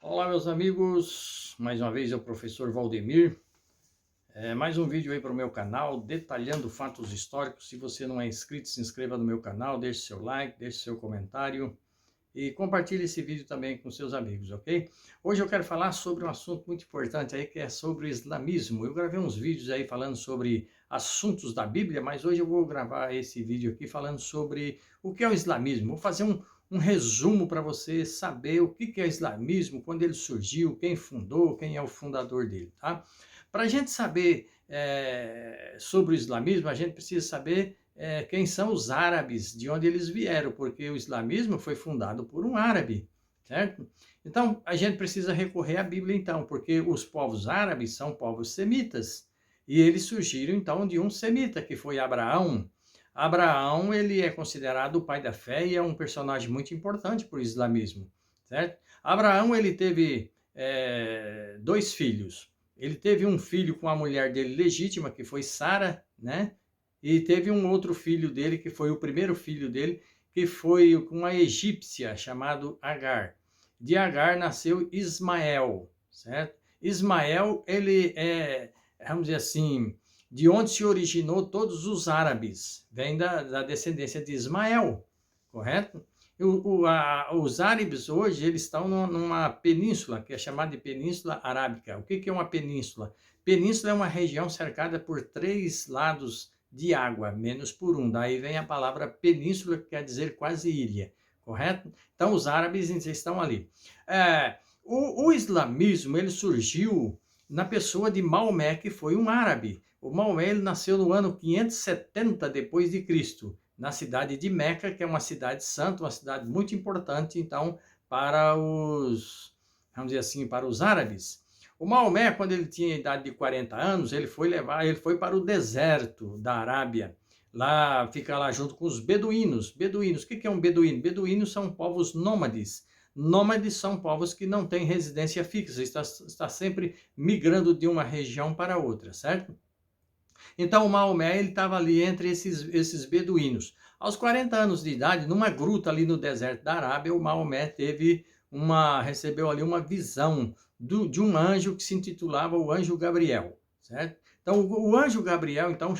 Olá, meus amigos, mais uma vez é o professor Valdemir. Mais um vídeo aí para o meu canal, detalhando fatos históricos. Se você não é inscrito, se inscreva no meu canal, deixe seu like, deixe seu comentário e compartilhe esse vídeo também com seus amigos, ok? Hoje eu quero falar sobre um assunto muito importante aí, que é sobre o islamismo. Eu gravei uns vídeos aí falando sobre assuntos da Bíblia, mas hoje eu vou gravar esse vídeo aqui falando sobre o que é o islamismo. Vou fazer um resumo para você saber o que é o islamismo, quando ele surgiu, quem fundou, quem é o fundador dele, tá? Para a gente saber sobre o islamismo, a gente precisa saber quem são os árabes, de onde eles vieram, porque o islamismo foi fundado por um árabe, certo? Então, a gente precisa recorrer à Bíblia, então, porque os povos árabes são povos semitas, e eles surgiram, então, de um semita, que foi Abraão. Abraão, ele é considerado o pai da fé e é um personagem muito importante para o islamismo, certo? Abraão, ele teve dois filhos. Ele teve um filho com a mulher dele legítima, que foi Sara, né? E teve um outro filho dele, que foi o primeiro filho dele, que foi com uma egípcia chamado Agar. De Agar nasceu Ismael, certo? Ismael, ele vamos dizer assim, de onde se originou todos os árabes, vem da descendência de Ismael, correto? Os árabes hoje, eles estão numa península, que é chamada de Península Arábica. O que é uma península? Península é uma região cercada por três lados de água, menos por um. Daí vem a palavra península, que quer dizer quase ilha, correto? Então, os árabes estão ali. O islamismo, ele surgiu na pessoa de Maomé, que foi um árabe. O Maomé, ele nasceu no ano 570 depois de Cristo, na cidade de Meca, que é uma cidade santa, uma cidade muito importante, então, para os, vamos dizer assim, para os árabes. O Maomé, quando ele tinha a idade de 40 anos, ele foi para o deserto da Arábia. Lá, fica lá junto com os beduínos. Beduínos, o que é um beduíno? Beduínos são povos nômades. Nômades são povos que não têm residência fixa, está sempre migrando de uma região para outra, certo? Então o Maomé estava ali entre esses beduínos. Aos 40 anos de idade, numa gruta ali no deserto da Arábia, o Maomé recebeu ali uma visão de um anjo que se intitulava o anjo Gabriel, certo? Então o anjo Gabriel então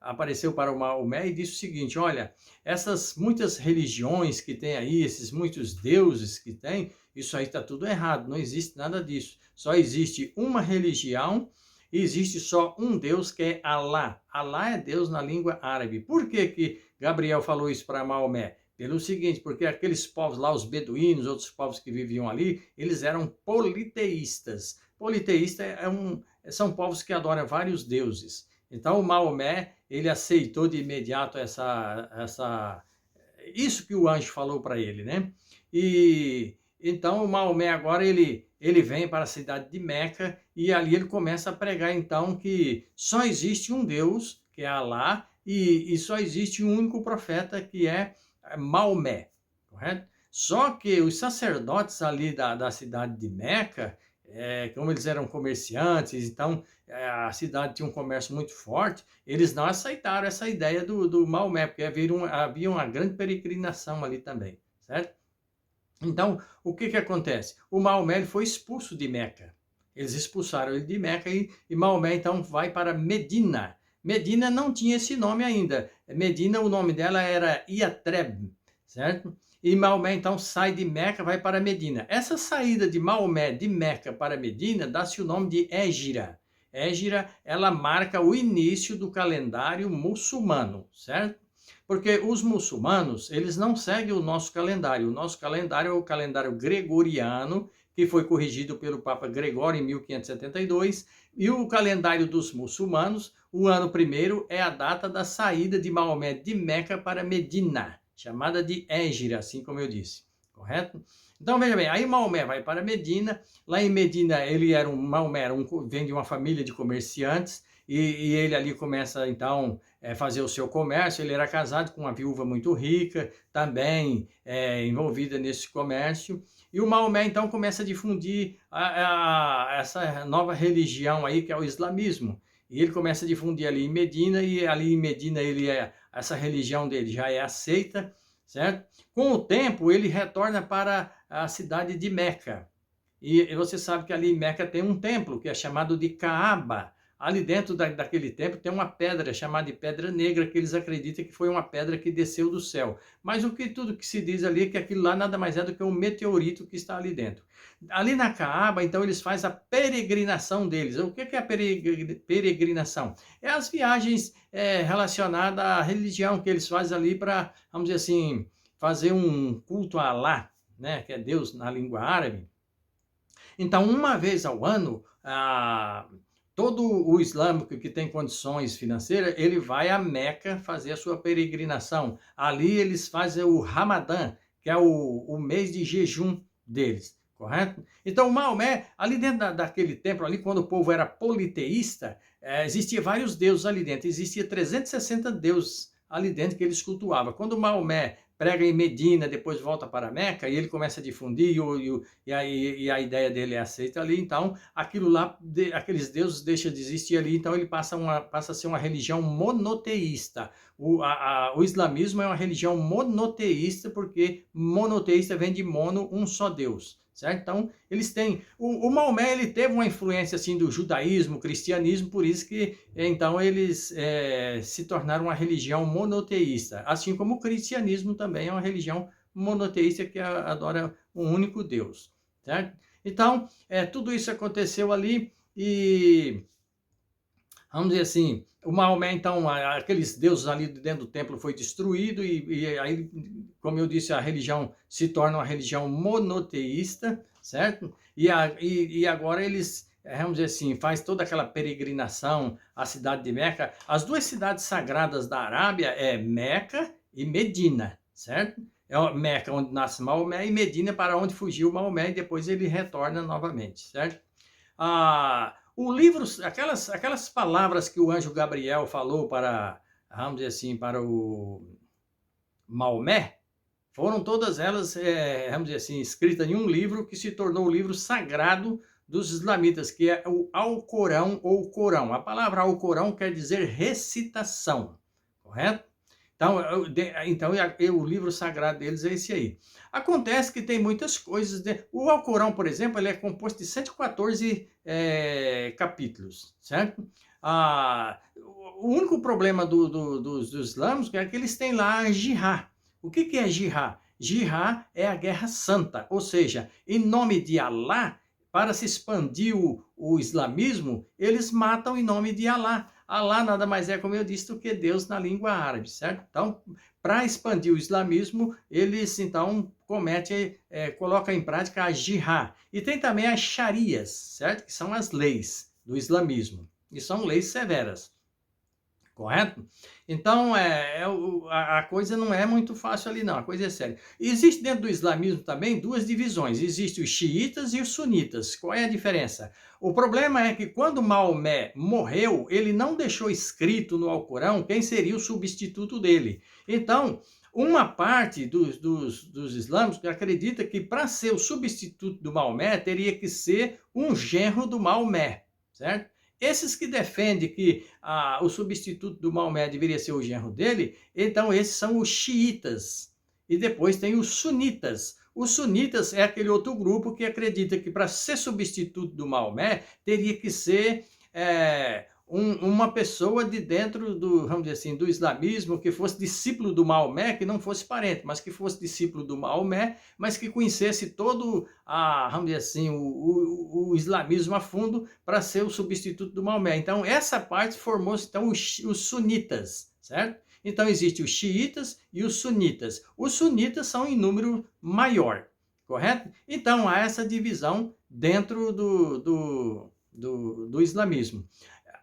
apareceu para o Maomé e disse o seguinte: olha, essas muitas religiões que tem aí, esses muitos deuses que tem, isso aí está tudo errado, não existe nada disso. Só existe uma religião. Existe só um Deus, que é Alá. Alá é Deus na língua árabe. Por que Gabriel falou isso para Maomé? Pelo seguinte, porque aqueles povos lá, os beduínos, outros povos que viviam ali, eles eram politeístas. Politeísta são povos que adoram vários deuses. Então o Maomé, ele aceitou de imediato isso que o anjo falou para ele, né? E então o Maomé agora ele vem para a cidade de Meca e ali ele começa a pregar então que só existe um Deus, que é Alá, e só existe um único profeta, que é Maomé, correto? Só que os sacerdotes ali da cidade de Meca, como eles eram comerciantes, então a cidade tinha um comércio muito forte, eles não aceitaram essa ideia do Maomé, porque havia uma grande peregrinação ali também, certo? Então, o que acontece? O Maomé foi expulso de Meca. Eles expulsaram ele de Meca e Maomé então vai para Medina. Medina não tinha esse nome ainda. Medina, o nome dela era Iatreb, certo? E Maomé então sai de Meca, vai para Medina. Essa saída de Maomé de Meca para Medina dá-se o nome de Égira. Égira, ela marca o início do calendário muçulmano, certo? Porque os muçulmanos, eles não seguem o nosso calendário. O nosso calendário é o calendário gregoriano, que foi corrigido pelo Papa Gregório em 1572, e o calendário dos muçulmanos, o ano primeiro é a data da saída de Maomé de Meca para Medina, chamada de Égira, assim como eu disse, correto? Então veja bem, aí Maomé vai para Medina, lá em Medina Maomé vem de uma família de comerciantes, e ele ali começa então fazer o seu comércio. Ele era casado com uma viúva muito rica, também envolvida nesse comércio, e o Maomé então começa a difundir essa nova religião aí, que é o islamismo, e ele começa a difundir ali em Medina, e ali em Medina essa religião dele já é aceita, certo? Com o tempo ele retorna para a cidade de Meca, E você sabe que ali em Meca tem um templo que é chamado de Caaba. Ali dentro daquele templo tem uma pedra chamada de Pedra Negra, que eles acreditam que foi uma pedra que desceu do céu. Mas tudo que se diz ali é que aquilo lá nada mais é do que um meteorito que está ali dentro. Ali na Caaba, então, eles fazem a peregrinação deles. O que é a peregrinação? É as viagens relacionadas à religião que eles fazem ali para, vamos dizer assim, fazer um culto a Alá, né, que é Deus na língua árabe. Então, uma vez ao ano, todo o islâmico que tem condições financeiras, ele vai a Meca fazer a sua peregrinação. Ali eles fazem o Ramadã, que é o mês de jejum deles, correto? Então, o Maomé, ali dentro daquele templo, ali quando o povo era politeísta, existia vários deuses ali dentro, existia 360 deuses ali dentro que eles cultuavam. Quando o Maomé prega em Medina, depois volta para Meca, e ele começa a difundir, e a ideia dele é aceita ali, então aquilo lá, aqueles deuses deixam de existir ali, então ele passa a ser uma religião monoteísta. O islamismo é uma religião monoteísta, porque monoteísta vem de mono, um só Deus. Certo? Então, eles têm... O Maomé, ele teve uma influência, assim, do judaísmo, cristianismo, por isso que, então, eles se tornaram uma religião monoteísta. Assim como o cristianismo também é uma religião monoteísta que adora um único Deus. Certo? Então, tudo isso aconteceu ali e... Vamos dizer assim, o Maomé, então, aqueles deuses ali dentro do templo foi destruído e aí, como eu disse, a religião se torna uma religião monoteísta, certo? E agora eles, vamos dizer assim, faz toda aquela peregrinação à cidade de Meca. As duas cidades sagradas da Arábia é Meca e Medina, certo? É Meca, onde nasce Maomé, e Medina, para onde fugiu Maomé, e depois ele retorna novamente, certo? O livro, aquelas palavras que o anjo Gabriel falou para, vamos dizer assim, para o Maomé, foram todas elas, vamos dizer assim, escritas em um livro que se tornou o livro sagrado dos islamitas, que é o Alcorão ou Corão. A palavra Alcorão quer dizer recitação, correto? Então o livro sagrado deles é esse aí. Acontece que tem muitas coisas. O Alcorão, por exemplo, ele é composto de 114 capítulos, certo? O único problema dos islâmicos é que eles têm lá a jihad. O que é jihad? Jihad é a guerra santa, ou seja, em nome de Alá, para se expandir o islamismo, eles matam em nome de Alá. Alá nada mais é, como eu disse, do que Deus na língua árabe, certo? Então, para expandir o islamismo, eles, então, colocam em prática a jihad. E tem também as sharias, certo? Que são as leis do islamismo. E são leis severas, correto? Então, a coisa não é muito fácil ali, não. A coisa é séria. Existe dentro do islamismo também duas divisões. Existem os xiitas e os sunitas. Qual é a diferença? O problema é que quando Maomé morreu, ele não deixou escrito no Alcorão quem seria o substituto dele. Então, uma parte dos islâmicos acredita que para ser o substituto do Maomé, teria que ser um genro do Maomé, certo? Esses que defendem que o substituto do Maomé deveria ser o genro dele, então esses são os xiitas. E depois tem os sunitas. Os sunitas é aquele outro grupo que acredita que para ser substituto do Maomé, teria que ser uma pessoa de dentro vamos dizer assim, do islamismo, que fosse discípulo do Maomé, que não fosse parente, mas que fosse discípulo do Maomé, mas que conhecesse todo, vamos dizer assim, o islamismo a fundo para ser o substituto do Maomé. Então, essa parte formou-se, então, os sunitas, certo? Então, existem os xiitas e os sunitas. Os sunitas são em número maior, correto? Então, há essa divisão dentro do islamismo.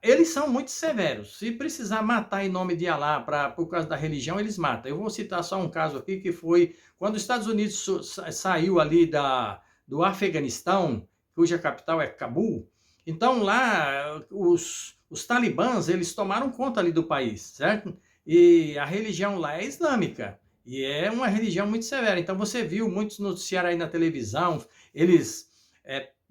Eles são muito severos. Se precisar matar em nome de Alá por causa da religião, eles matam. Eu vou citar só um caso aqui, que foi quando os Estados Unidos saiu ali do Afeganistão, cuja capital é Cabul. Então lá, os talibãs, eles tomaram conta ali do país, certo? E a religião lá é islâmica. E é uma religião muito severa. Então você viu muitos noticiários aí na televisão, eles...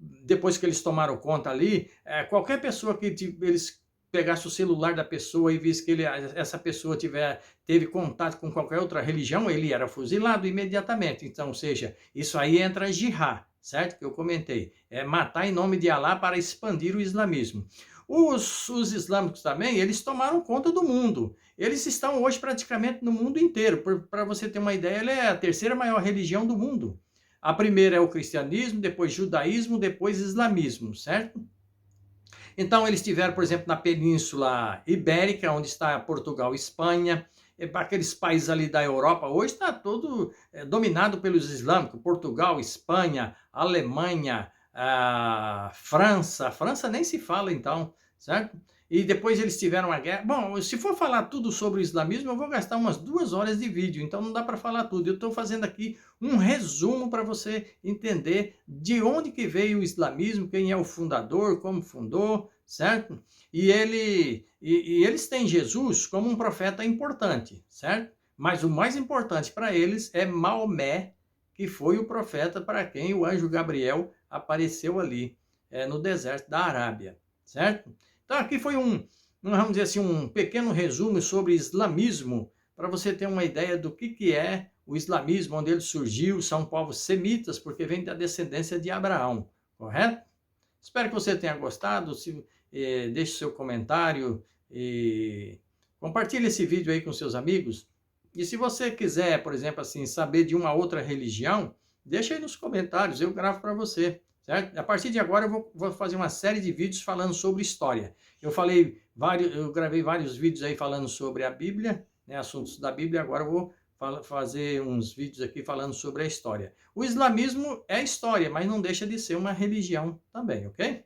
depois que eles tomaram conta ali, qualquer pessoa que eles pegasse o celular da pessoa e visse que essa pessoa teve contato com qualquer outra religião, ele era fuzilado imediatamente. Então, ou seja, isso aí entra jihad, certo? Que eu comentei. É matar em nome de Alá para expandir o islamismo. Os islâmicos também, eles tomaram conta do mundo. Eles estão hoje praticamente no mundo inteiro. Para você ter uma ideia, ela é a terceira maior religião do mundo. A primeira é o cristianismo, depois judaísmo, depois islamismo, certo? Então, eles tiveram, por exemplo, na Península Ibérica, onde está Portugal e Espanha, aqueles países ali da Europa, hoje está todo dominado pelos islâmicos, Portugal, Espanha, Alemanha, França nem se fala então, certo? E depois eles tiveram a guerra. Bom, se for falar tudo sobre o islamismo, eu vou gastar umas 2 horas de vídeo, então não dá para falar tudo. Eu estou fazendo aqui um resumo para você entender de onde que veio o islamismo, quem é o fundador, como fundou, certo? E eles têm Jesus como um profeta importante, certo? Mas o mais importante para eles é Maomé, que foi o profeta para quem o anjo Gabriel apareceu ali no deserto da Arábia, certo? Então aqui foi vamos dizer assim, um pequeno resumo sobre islamismo, para você ter uma ideia do que é o islamismo, onde ele surgiu. São povos semitas, porque vem da descendência de Abraão, correto? Espero que você tenha gostado. Deixe seu comentário e compartilhe esse vídeo aí com seus amigos. E se você quiser, por exemplo, assim, saber de uma outra religião, deixa aí nos comentários, eu gravo para você, certo? A partir de agora eu vou fazer uma série de vídeos falando sobre história. Eu gravei vários vídeos aí falando sobre a Bíblia, né, assuntos da Bíblia, agora eu vou fazer uns vídeos aqui falando sobre a história. O islamismo é história, mas não deixa de ser uma religião também, ok?